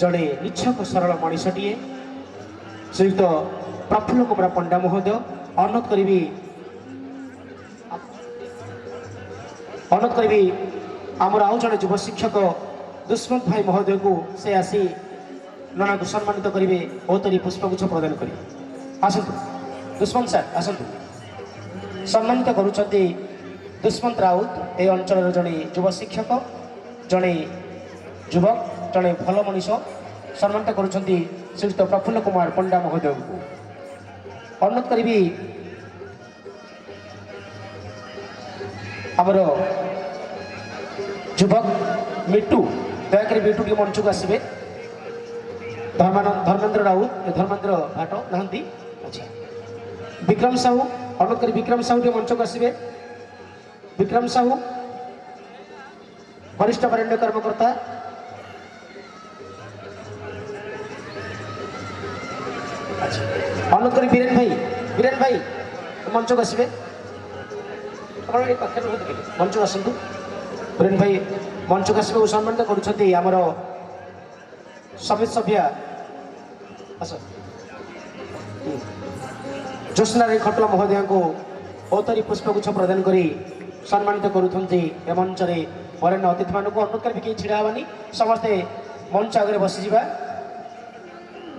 जड़े निछक सरल मनीषटीए श्रीयुक्त प्रफुल्ल कुमार पंडा महोदय अनुरोध करी आमर आउ जड़े युव शिक्षक दुष्मंत भाई महोदय को से आसी नाना को सम्मानित करेंगे औतरी पुष्पगुच्छ प्रदान करेंगे। आसतु दुष्मंत सर आसतु सम्मानित करुँचे दुष्मंत राउत ए अंचल जड़े युव शिक्षक जड़े युवक जड़े भल मनीष सम्मानित करुँचे श्रीयुक्त प्रफुल्ल कुमार पंडा महोदय को अनुरोध करी आमर युवक मिट्टू दयाकोरी मिट्टू टी मंच को आसवे धर्मेंद्र राउत धर्मेंद्र भाट नहांती अच्छा विक्रम साहू अनुरोध करी विक्रम साहू टी मंच को आसवे विक्रम साहू वरिष्ठ वरेण्य कर्मकर्ता अच्छा अनुरोध करी वीरेन भाई मंच को आसवे मंच को आसतु वीरेन भाई मंच को आसवे सम्मानित करुँच आमर समित सभ्य ज्योत्ना खटुआ महोदय को औतरी पुष्पगुच्छ प्रदान कर सम्मानित करुँचे मंच में वरेण्य अतिथि मान अनुरोध कर छिड़ा हेनी समस्ते मंच आगे बसीजा।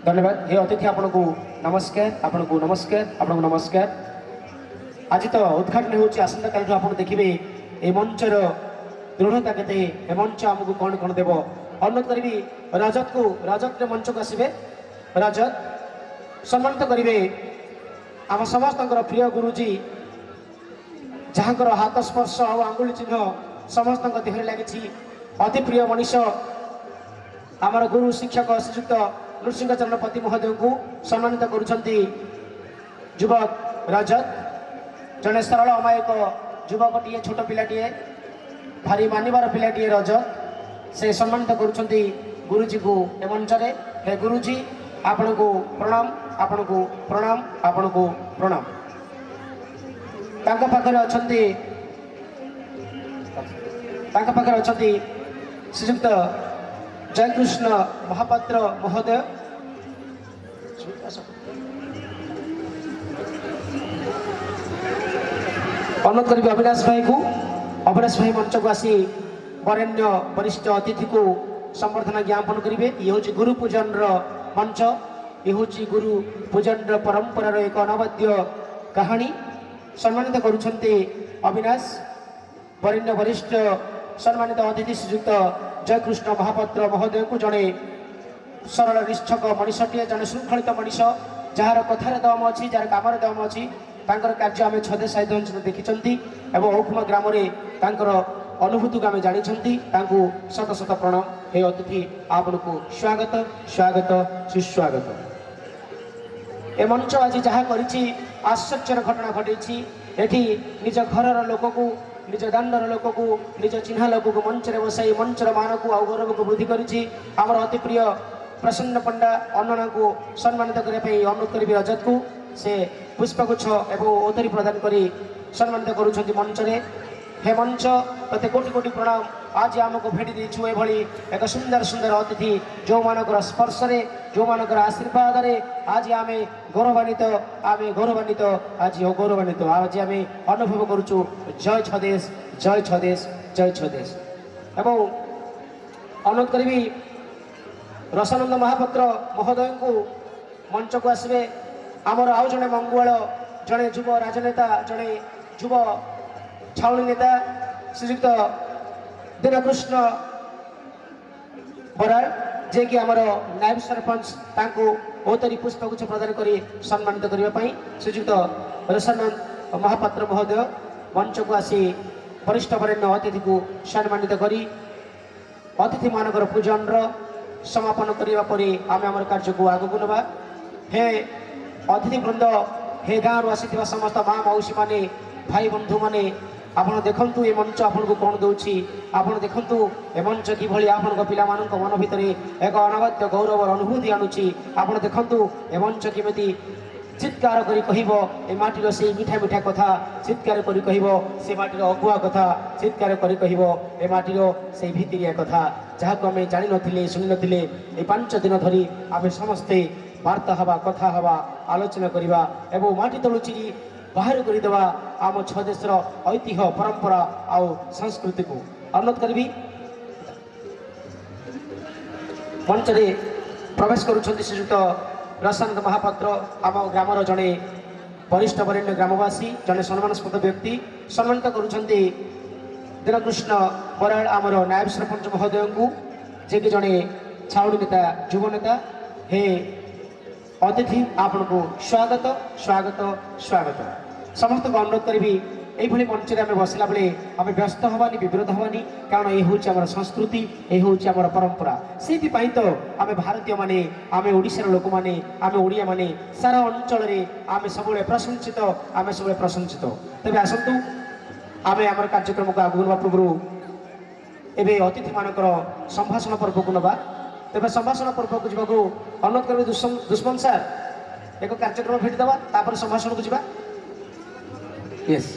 धन्यवाद। ये अतिथि आपन को नमस्कार आपन को नमस्कार आपन को नमस्कार। आज तो उद्घाटन होसंता काल आप देखिए ये मंचर दृढ़ता के मंच आमको कौन कौन देव अनुरोध करी रजत को रजत मंच को आसवे रजत सम्मानित करेंगे आम समस्त प्रिय गुरुजी जहाँ हाथ स्पर्श और आंगुली चिन्ह समस्त देह लगी अति प्रिय मनीष आमर गुरु शिक्षक श्रीयुक्त नृसिंहचरण पति महोदय को सम्मानित करुँचे युवक रजत जड़े सरल अमायक युवकटीए छोट पिलाटीए भारी मानवर पिलाटीए रजत से सम्मानित करुँचे गुरुजी को ए मंच में। हे गुरुजी आपण को प्रणाम आपण को प्रणाम आपण को प्रणाम। पाखरे अच्छे श्रीयुक्त जयकृष्ण महापात्र महोदय अनुरोध करी अविनाश भाई को अविनाश भाई मंच को आसी वरेण्य वरिष्ठ अतिथि को संबर्धना ज्ञापन करेंगे। ये हूँ गुरु पूजन मंच ये हूँ गुरु पूजन परंपरार एक अनवद्य कहानी सम्मानित करुँचे अविनाश वरेण्य वरिष्ठ सम्मानित अतिथि श्रीयुक्त जयकृष्ण महापात्र महोदय को जड़े सरल निष्ठक मनीषटीए जड़े श्रृंखलित मनीष जार कथार दम अच्छी जार कम दम अच्छी कार्य आम छदे साहित्य अंचल देखी औखुम ग्राम अनुभूति को आम जानी शत शत प्रणाम। हे अतिथि आपन को स्वागत स्वागत सुस्वागत। ए मंच आज जहाँ करी आश्चर्य घटना घटी एठी निज घर लोक को निज दांडर लोक को निज चिन्हा लोक को मंच में बसाई मंचर मान को आ गौरव को वृद्धि करी अति प्रिय प्रसन्न पंडा अन्ना को सम्मानित करने अनुरोध करी रजत को से पुष्पगुच्छ एवं औतरी प्रदान करी सम्मानित करुँच मंच में। हे मंच तते कोटि कोटि प्रणाम। आज आमको भेटी देछु एभली एक सुंदर सुंदर अतिथि जो मानकर स्पर्श जो मानकर आशीर्वाद आज आम गौरवान्वित आज गौरवान्वित आज आम अनुभव करुचु जय छदेश जय छदेश जय छदेश। एवं अनुरोध करी रसानंद महापात्र महोदय को मंच को आसवे आमर आउ जड़े मंगुआल जड़े युव राजनेता जड़े युव छाउणी नेता श्रीयुक्त दीनकृष्ण बराड़ जे कि आमर नायब सरपंच तांको औतरी पुष्पगुच्छ प्रदान कर सम्मानित करने श्रीयुक्त रसानंद महापात्र महोदय मंच को आसी वरिष्ठ वरेण्य अतिथि को सम्मानित करी अतिथि मानकर पूजन समापन करने पर आम आम कार्य को आगू नवा। हे अतिथि वृंद हे गाँव आसी समस्त माँ मौसी माने भाई बंधु माने आपण देखंतु ए मंच आपन को कौन दउछि आपण देखंतु ए मंच कि भली आपन को पिला मानक मन भितरे एक अनवद्य गौरव अनुभूति आनुछि। आपण देखंतु ए मंच किमिति ଚିତ୍କାର କରି କହିବ ଏ ମାଟିର ସେଇ ମିଠା ମିଠା କଥା, ଚିତ୍କାର କରି କହିବ ସେ ମାଟିର ଅଗୁଆ କଥା, ଚିତ୍କାର କରି କହିବ ଏ ମାଟିର ସେଇ ଭିତିରିଆ କଥା, ଯାହାକୁ ଆମେ ଜାଣିନଥିଲେ ଶୁଣିନଥିଲେ। ଏ 5 ଦିନ ଧରି ଆମେ ସମସ୍ତେ ବାର୍ତ୍ତା ହେବା, କଥା ହେବା, ଆଲୋଚନା କରିବା ଏବଂ ମାଟି ତଳୁ ଚିରି ବାହାର କରିଦେବା ଆମ 6 ଦେଶର ଐତିହ୍ୟ, ପରମ୍ପରା ଆଉ ସଂସ୍କୃତିକୁ। ଅନୁରୋଧ କରିବି ମଞ୍ଚରେ ପ୍ରବେଶ କରୁଛନ୍ତି ଶ୍ରୀଯୁକ୍ତ ପ୍ରଶାନ୍ତ ମହାପାତ୍ର, ଆମ ଗ୍ରାମର ଜଣେ ବରିଷ୍ଠ ବରେଣ୍ୟ ଗ୍ରାମବାସୀ, ଜଣେ ସମ୍ମାନସ୍ପଦ ବ୍ୟକ୍ତି। ସମ୍ମାନିତ କରୁଛନ୍ତି ଦୀନକୃଷ୍ଣ ବରାଳ ଆମର ନାୟବ ସରପଞ୍ଚ ମହୋଦୟଙ୍କୁ, ଯିଏକି ଜଣେ ଛାଉଣି ନେତା, ଯୁବ ନେତା। ହେ ଅତିଥି, ଆପଣଙ୍କୁ ସ୍ୱାଗତ ସ୍ୱାଗତ ସ୍ୱାଗତ। ସମସ୍ତଙ୍କୁ ଅନୁରୋଧ କରିବି এইভাবে মঞ্চে আমি বসিলা বেড়ে আমি ব্যস্ত হবানি, বিব্রত হবানি, কারণ এই হচ্ছে আমার সংস্কৃতি, এই হচ্ছে আমার পরম্পরা। সেইপাই তো আমি ভারতীয় মানে, আমি ওড়িশার লোক মানে, আমি ওড়িয়া মানে সারা অঞ্চলের আমি সবুলে প্রশংসিত, আমি সবুলে প্রশংসিত। তবে আসন্তু আমি আমার কার্যক্রমকে আগুন নেওয়া পূর্ব এবে অতিথি মানকর সম্ভাষণ পর্বକୁ নেবা। তবে সম্ভাষণ পর্বକୁ যাওয়ার অনুরোধ করবি দুষ্মন স্যার, এক কার্যক্রম ভেটি দেবা, তারপরে সম্ভাষণକୁ ଯିବା। ইয়েস,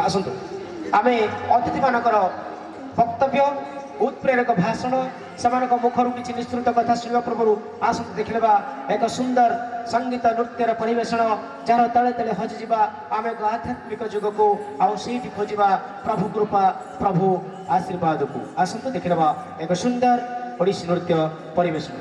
আসন্তু আমি অতিথি মানকর বক্তব্য, উৎপ্রেরক ভাষণ, সেମାନଙ୍କ মুখରୁ କିଛି ନିଶ୍ଚିତ କଥା ଶୁଣିବା ପୂର୍ବରୁ ଆସନ୍ତୁ ଦେଖିନେବା ଏକ ସୁନ୍ଦର ସଙ୍ଗୀତ ନୃତ୍ୟର ପରିବେଷଣ, ଯାହାର ତଳେ ତଳେ ହଜିଯିବା ଆମେ ଏକ ଆଧ୍ୟାତ୍ମିକ ଯୁଗକୁ, ଆଉ ସେଇଠି ଖୋଜିବା ପ୍ରଭୁ କୃପା, ପ୍ରଭୁ ଆଶୀର୍ବାଦକୁ। ଆସନ୍ତୁ ଦେଖିନେବା ଏକ ସୁନ୍ଦର ଓଡ଼ିଶୀ ନୃତ୍ୟ ପରିବେଷଣ।